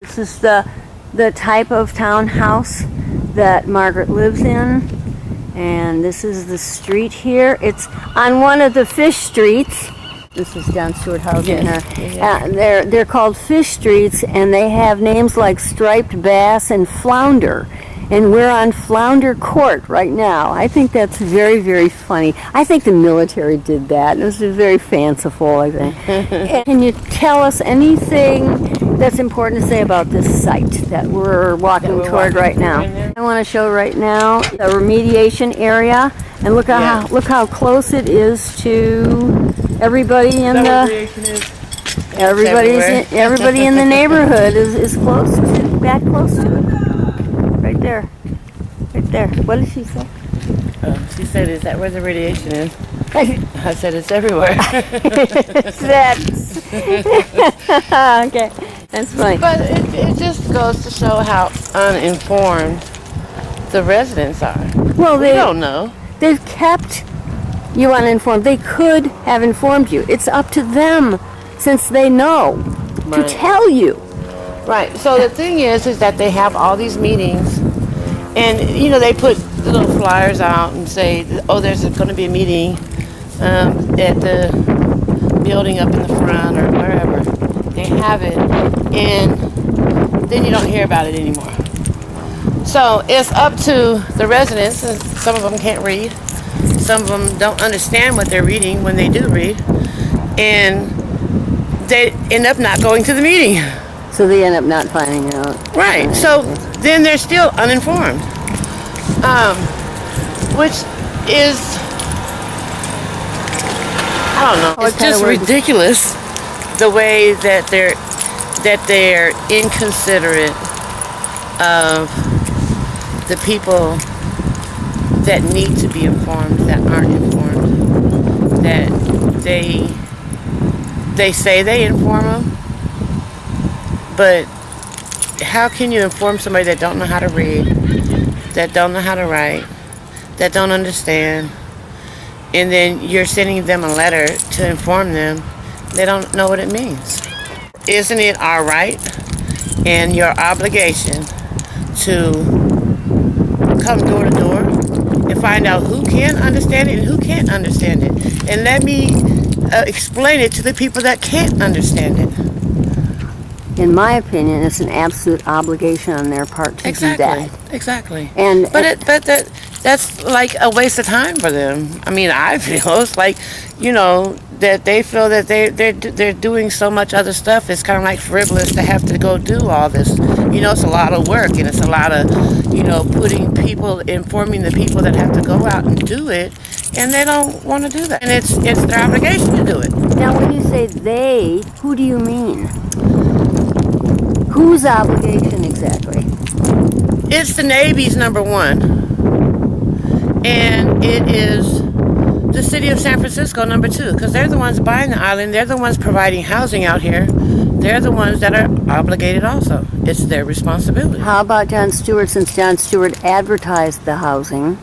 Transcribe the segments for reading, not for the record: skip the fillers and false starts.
This is the type of townhouse that Margaret lives in, and this is the street here. It's on one of the fish streets. This is John Stewart housing her. They're called fish streets, and they have names like striped bass and flounder. And we're on Flounder Court right now. I think that's very, very funny. I think the military did that. It was very fanciful, I think. Can you tell us anything that's important to say about this site that we're walking toward right now? I want to show right now the remediation area, and look how close it is to everybody in everybody in the neighborhood is close to close to it. Right there. Right there. What did she say? She said, is that where the radiation is? I said, it's everywhere. That's okay. That's funny. But it just goes to show how uninformed the residents are. Well, they don't know. They've kept you uninformed. They could have informed you. It's up to them, since they know, to tell you. Right. So the thing is that they have all these meetings, and they put little flyers out and say, oh, there's going to be a meeting at the building up in the front or wherever. They have it, and then you don't hear about it anymore. So it's up to the residents, and some of them can't read. Some of them don't understand what they're reading when they do read, and they end up not going to the meeting. So they end up not finding out. Right. So then they're still uninformed, which is, I don't know. It's just ridiculous the way that they're inconsiderate of the people that need to be informed, that aren't informed, that they say they inform them. But how can you inform somebody that don't know how to read, that don't know how to write, that don't understand, and then you're sending them a letter to inform them? They don't know what it means. Isn't it our right and your obligation to come door to door and find out who can understand it and who can't understand it? And let me explain it to the people that can't understand it. In my opinion, it's an absolute obligation on their part to do that. Exactly. But that's like a waste of time for them. I mean, I feel it's like, that they feel that they're doing so much other stuff. It's kind of like frivolous to have to go do all this. It's a lot of work, and it's a lot of, informing the people that have to go out and do it, and they don't want to do that. And it's their obligation to do it. Now, when you say they, who do you mean? Whose obligation exactly? It's the Navy's number one, and it is the city of San Francisco number two, because they're the ones buying the island. They're the ones providing housing out here. They're the ones that are obligated also. It's their responsibility. How about John Stewart? Since John Stewart advertised the housing,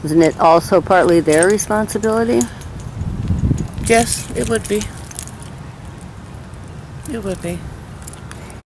isn't it also partly their responsibility? Yes, it would be. It would be.